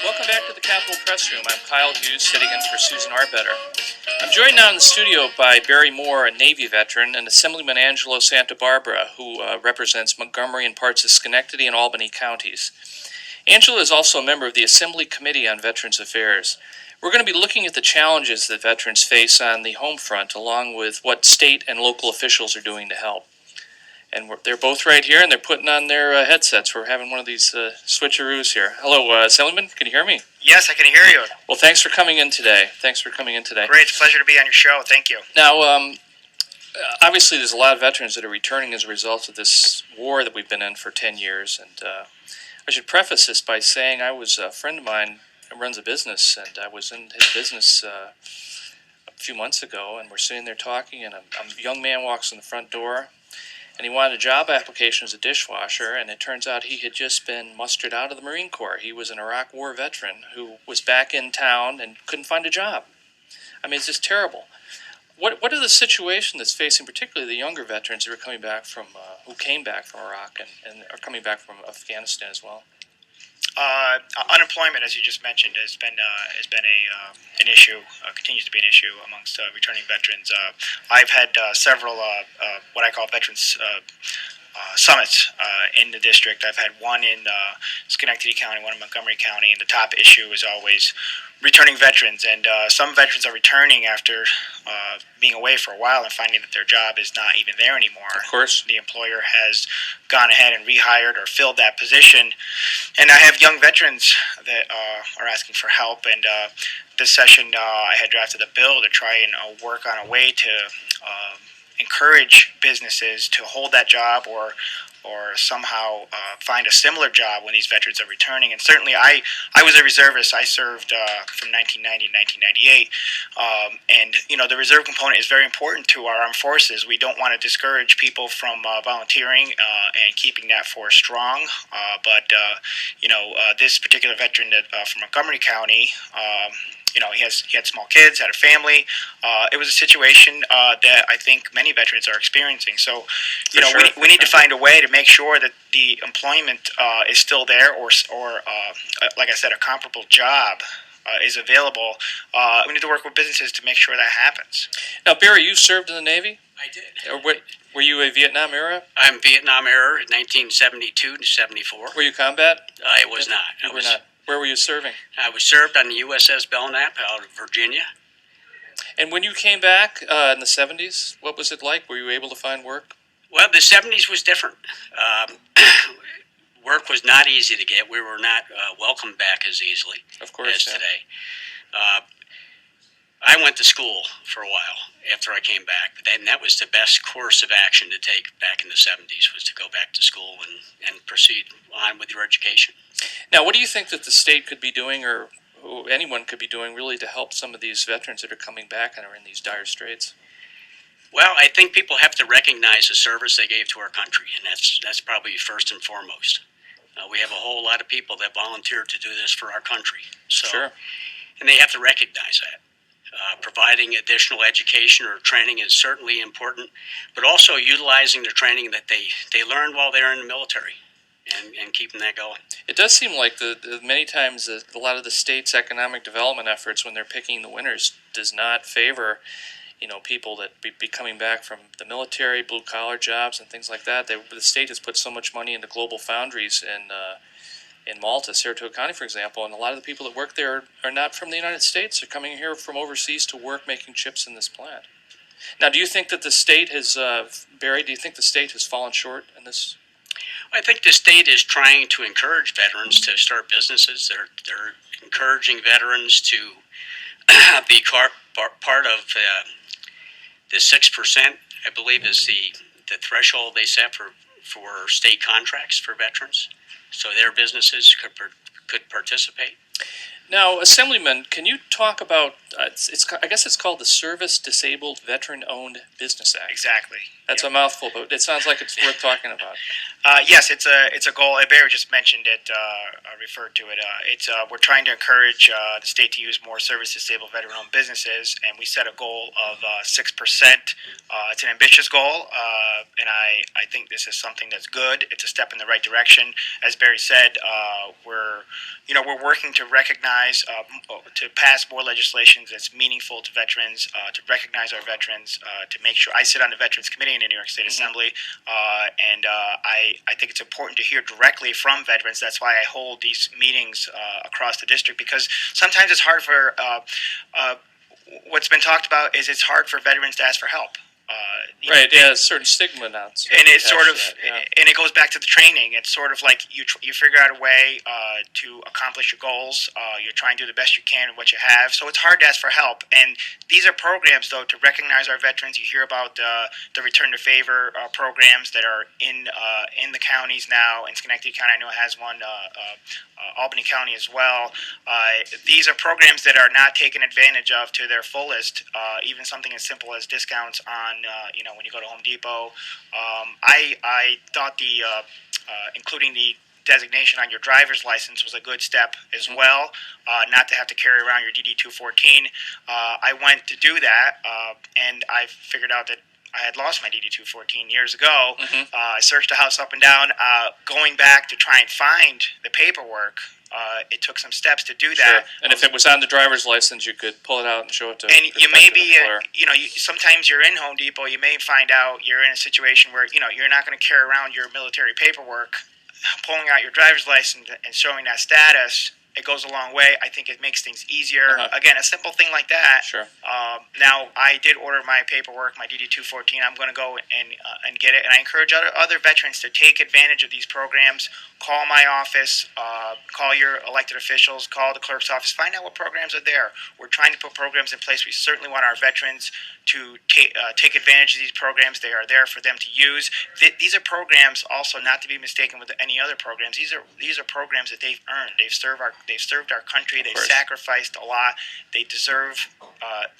Welcome back to the Capitol Pressroom. I'm Kyle Hughes, sitting in for Susan Arbetter. I'm joined now in the studio by Barry Moore, a Navy veteran, and Assemblyman Angelo Santabarbara, who represents Montgomery and parts of Schenectady and Albany counties. Angelo is also a member of the Assembly Committee on Veterans Affairs. We're going to be looking at the challenges that veterans face on the home front, along with what state and local officials are doing to help. And they're both right here, and they're putting on their headsets. We're having one of these switcheroos here. Hello, Assemblyman. Can you hear me? Yes, I can hear you. Well, thanks for coming in today. Great. It's a pleasure to be on your show. Thank you. Now, obviously, there's a lot of veterans that are returning as a result of this war that we've been in for 10 years. And I should preface this by saying I was a friend of mine who runs a business, and I was in his business a few months ago, and we're sitting there talking, and a young man walks in the front door. And he wanted a job application as a dishwasher, and it turns out he had just been mustered out of the Marine Corps. He was an Iraq War veteran who was back in town and couldn't find a job. I mean, it's just terrible. What are the situation that's facing particularly the younger veterans who are coming back from, who came back from Iraq and are coming back from Afghanistan as well? Unemployment, as you just mentioned, has been an issue. Continues to be an issue amongst returning veterans. I've had several what I call veterans summits in the district. I've had one in Schenectady County, one in Montgomery County, and the top issue is always returning veterans. And some veterans are returning after being away for a while and finding that their job is not even there anymore. Of course. The employer has gone ahead and rehired or filled that position. And I have young veterans that are asking for help. And this session, I had drafted a bill to try and work on a way to encourage businesses to hold that job or somehow find a similar job when these veterans are returning. And certainly I was a reservist. I served from 1990 to 1998. And, you know, the reserve component is very important to our armed forces. We don't want to discourage people from volunteering and keeping that force strong. But this particular veteran from Montgomery County, he had small kids, had a family. It was a situation that I think many veterans are experiencing. So, we need to find a way to make sure that the employment is still there, or like I said, a comparable job is available. We need to work with businesses to make sure that happens. Now, Barry, you served in the Navy? I did. Were you a Vietnam era? I'm Vietnam era, 1972 to 74. Were you combat? I was not. You were not. Where were you serving? I was served on the USS Belknap out of Virginia. And when you came back in the 70s, what was it like? Were you able to find work? Well, the 70s was different. Work was not easy to get. We were not welcomed back as easily of course, as today. I went to school for a while after I came back, and that was the best course of action to take back in the 70s, was to go back to school and proceed on with your education. Now, what do you think that the state could be doing, or anyone could be doing, really to help some of these veterans that are coming back and are in these dire straits? Well, I think people have to recognize the service they gave to our country, and that's probably first and foremost. We have a whole lot of people that volunteered to do this for our country. So, sure. And they have to recognize that. Providing additional education or training is certainly important, but also utilizing the training that they learned while they were in the military and keeping that going. It does seem like many times a lot of the state's economic development efforts, when they're picking the winners, does not favor people that be coming back from the military, blue-collar jobs and things like that. The state has put so much money into global foundries in Malta, Saratoga County, for example, and a lot of the people that work there are not from the United States. They're coming here from overseas to work making chips in this plant. Now, do you think that the state has, Barry, do you think the state has fallen short in this? I think the state is trying to encourage veterans to start businesses. They're encouraging veterans to be part of the 6%, I believe, is the threshold they set for state contracts for veterans, so their businesses could participate. Now, Assemblyman, can you talk about, I guess it's called the Service Disabled Veteran-Owned Business Act. Exactly. That's a mouthful, but it sounds like it's worth talking about. Yes, it's a goal. Barry just mentioned it, referred to it. We're trying to encourage the state to use more service-disabled veteran-owned businesses, and we set a goal of 6%. It's an ambitious goal, and I think this is something that's good. It's a step in the right direction. As Barry said, we're we're working to recognize, to pass more legislation that's meaningful to veterans, to recognize our veterans, to make sure. I sit on the Veterans Committee in the New York State Assembly, and I think it's important to hear directly from veterans. That's why I hold these meetings across the district, because sometimes it's hard for. What's been talked about is it's hard for veterans to ask for help. Right, yeah, a certain stigma now. And it's sort of, yeah. and it goes back to the training. It's sort of like you figure out a way to accomplish your goals. You're trying to do the best you can with what you have. So it's hard to ask for help. And these are programs, though, to recognize our veterans. You hear about the Return to Favor programs that are in the counties now. In Schenectady County, I know it has one. Albany County as well. These are programs that are not taken advantage of to their fullest. Even something as simple as discounts on, when you go to Home Depot. I thought including the designation on your driver's license was a good step as well, not to have to carry around your DD-214. I went to do that, and I figured out that I had lost my DD-214 years ago. I searched the house up and down. Going back to try and find the paperwork, it took some steps to do that. Sure. And if it was on the driver's license, you could pull it out and show it to. And you may be, sometimes you're in Home Depot. You may find out you're in a situation where you're not going to carry around your military paperwork. Pulling out your driver's license and showing that status, it goes a long way. I think it makes things easier. Again, a simple thing like that. Sure. Now, I did order my paperwork, my DD-214. I'm going to go and get it. And I encourage other veterans to take advantage of these programs. Call my office. Call your elected officials. Call the clerk's office. Find out what programs are there. We're trying to put programs in place. We certainly want our veterans to take advantage of these programs. They are there for them to use. These are programs also not to be mistaken with any other programs. These are programs that they've earned. They've served our country. They've sacrificed a lot. They deserve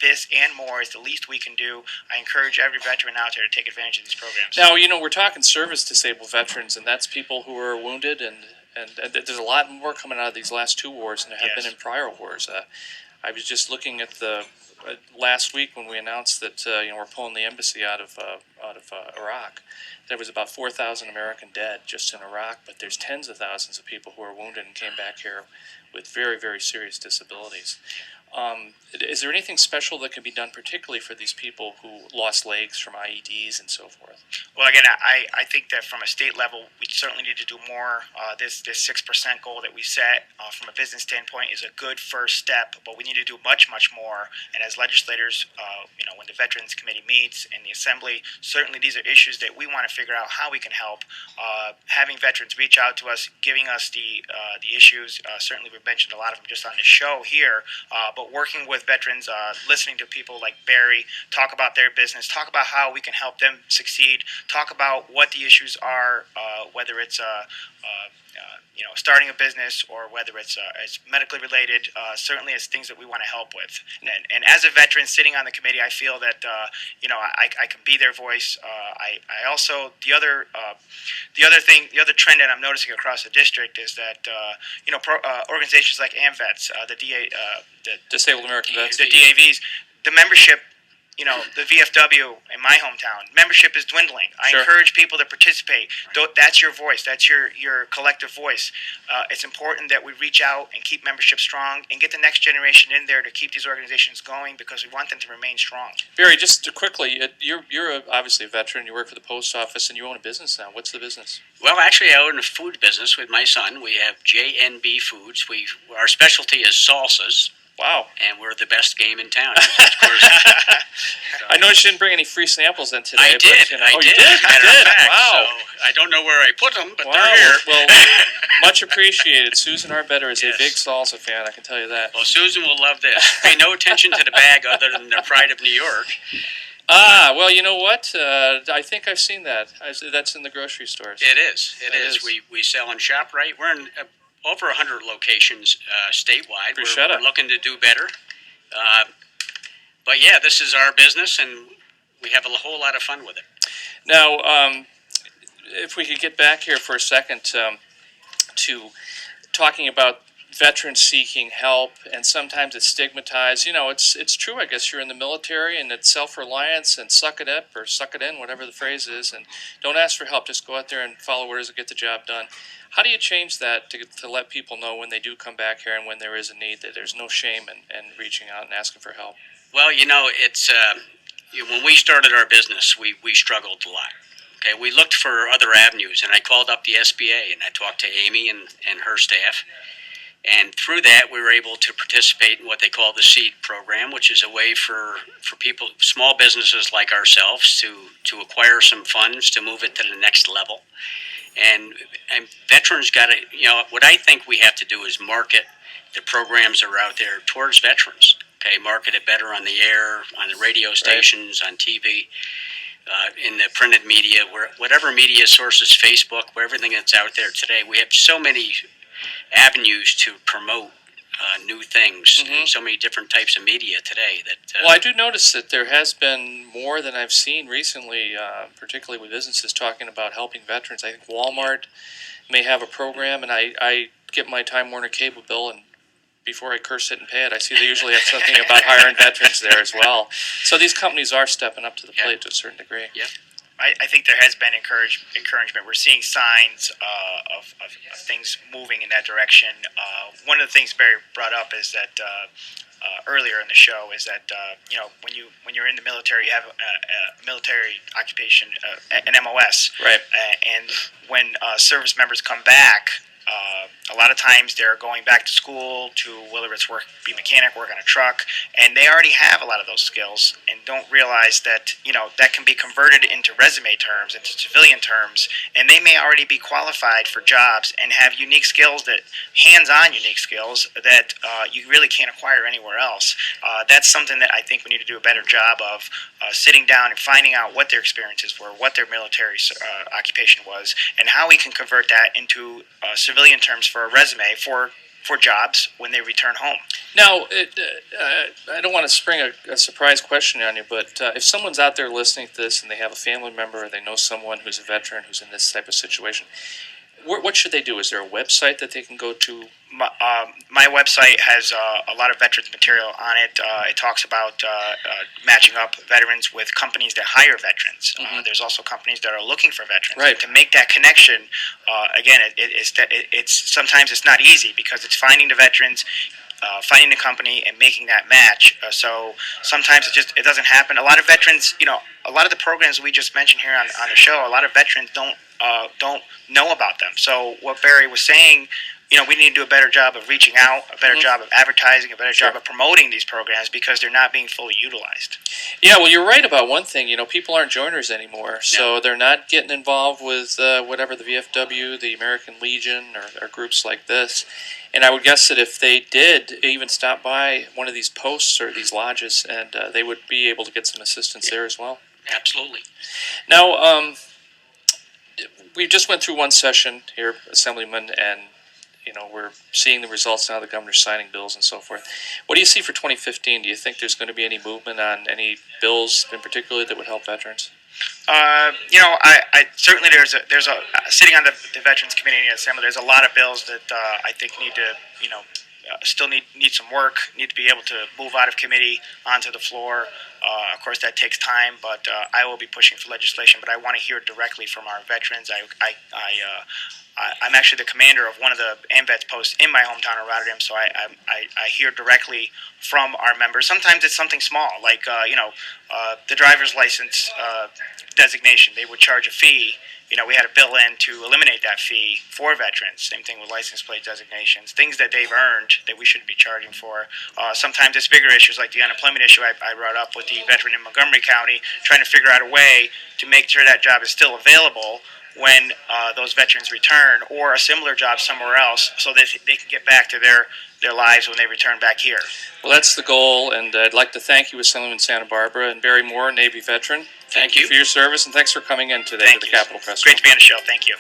this and more. Is the least we can do. I encourage every veteran out there to take advantage of these programs. Now, we're talking service-disabled veterans, and that's people who are wounded, and there's a lot more coming out of these last two wars than there have been in prior wars. I was just looking at the last week when we announced that we're pulling the embassy out of Iraq. There was about 4,000 American dead just in Iraq, but there's tens of thousands of people who are wounded and came back here with very, very serious disabilities. Is there anything special that can be done, particularly for these people who lost legs from IEDs and so forth? Well, again, I think that from a state level, we certainly need to do more. This 6% goal that we set from a business standpoint is a good first step, but we need to do much, much more. And as legislators, when the Veterans Committee meets in the Assembly, certainly these are issues that we want to figure out how we can help. Having veterans reach out to us, giving us the issues. Certainly, we've mentioned a lot of them just on the show here. But working with veterans, listening to people like Barry talk about their business, talk about how we can help them succeed, talk about what the issues are, whether it's starting a business or whether it's medically related. Certainly, it's things that we want to help with. And as a veteran sitting on the committee, I feel that I can be their voice. I also the other trend that I'm noticing across the district is that organizations like AMVETS, the Disabled American Vets, the DAVs, the membership. The VFW in my hometown, membership is dwindling. I encourage people to participate. That's your voice. That's your collective voice. It's important that we reach out and keep membership strong and get the next generation in there to keep these organizations going because we want them to remain strong. Barry, just quickly, you're obviously a veteran. You work for the post office and you own a business now. What's the business? Well, actually, I own a food business with my son. We have JNB Foods. Our specialty is salsas. Wow. And we're the best game in town, of course. I noticed you didn't bring any free samples in today. I did. But, I you did. did? Matter of fact, Wow. So I don't know where I put them, but wow. they're here. Well, much appreciated. Susan Arbetter is a big salsa fan, I can tell you that. Well, Susan will love this. Pay no attention to the bag other than their pride of New York. Well, you know what? I think I've seen that. That's in the grocery stores. It is. It is. We sell in ShopRite. We're in over 100 locations statewide. We're looking to do better. But yeah, this is our business, and we have a whole lot of fun with it. Now, if we could get back here for a second to talking about veterans seeking help, and sometimes it's stigmatized. It's true. I guess you're in the military, and it's self-reliance and suck it up or suck it in, whatever the phrase is, and don't ask for help. Just go out there and follow orders and get the job done. How do you change that to let people know when they do come back here and when there is a need that there's no shame in reaching out and asking for help? Well, it's when we started our business, we struggled a lot. Okay, we looked for other avenues, and I called up the SBA and I talked to Amy and her staff. And through that, we were able to participate in what they call the SEED program, which is a way for people, small businesses like ourselves, to acquire some funds to move it to the next level. And veterans got to, what I think we have to do is market the programs that are out there towards veterans. Okay, market it better on the air, on the radio stations, on TV, in the printed media, whatever media sources, Facebook, everything that's out there today. We have so many avenues to promote new things, and so many different types of media today that Well, I do notice that there has been more than I've seen recently, particularly with businesses talking about helping veterans. I think Walmart may have a program, and I get my Time Warner cable bill, and before I curse it and pay it, I see they usually have something about hiring veterans there as well. So these companies are stepping up to the plate to a certain degree. Yeah. I think there has been encouragement. We're seeing signs of things moving in that direction. One of the things Barry brought up is that earlier in the show is that when you're in the military, you have a military occupation, an MOS, Right. And when service members come back. A lot of times they're going back to school to whether it's be a mechanic, work on a truck, and they already have a lot of those skills and don't realize that that can be converted into resume terms, into civilian terms, and they may already be qualified for jobs and have unique skills, that hands-on unique skills that you really can't acquire anywhere else. That's something that I think we need to do a better job of sitting down and finding out what their experiences were, what their military occupation was, and how we can convert that into civilian terms for a resume for jobs when they return home. Now, I don't want to spring a surprise question on you, but if someone's out there listening to this and they have a family member or they know someone who's a veteran who's in this type of situation, what should they do? Is there a website that they can go to? My website has a lot of veterans material on it. It talks about matching up veterans with companies that hire veterans. There's also companies that are looking for veterans. Right. To make that connection, again, it's sometimes it's not easy because it's finding the veterans, finding the company, and making that match. So sometimes it doesn't happen. A lot of veterans, a lot of the programs we just mentioned here on the show, a lot of veterans don't know about them. So what Barry was saying, we need to do a better job of reaching out, a better job of advertising, a better job of promoting these programs because they're not being fully utilized. Yeah, well, you're right about one thing. People aren't joiners anymore, so they're not getting involved with whatever the VFW, the American Legion, or groups like this. And I would guess that if they did even stop by one of these posts or these lodges, and they would be able to get some assistance there as well. Absolutely. Now, we just went through one session here, Assemblyman, and we're seeing the results now. The governor's signing bills and so forth. What do you see for 2015? Do you think there's going to be any movement on any bills in particular that would help veterans? I certainly there's a sitting on the Veterans Committee in the Assembly. There's a lot of bills that I think need to still need some work. Need to be able to move out of committee onto the floor. Of course, that takes time, but I will be pushing for legislation. But I want to hear directly from our veterans. I'm actually the commander of one of the AMVETS posts in my hometown of Rotterdam, so I hear directly from our members. Sometimes it's something small, like the driver's license designation. They would charge a fee. We had a bill in to eliminate that fee for veterans. Same thing with license plate designations, things that they've earned that we shouldn't be charging for. Sometimes it's bigger issues like the unemployment issue I brought up with the veteran in Montgomery County, trying to figure out a way to make sure that job is still available when those veterans return, or a similar job somewhere else, so that they can get back to their lives when they return back here. Well, that's the goal, and I'd like to thank you, Assemblyman Santabarbara, and Barry Moore, Navy veteran. Thank you for your service, and thanks for coming in today to the Capitol Pressroom. Great to be on the show. Thank you.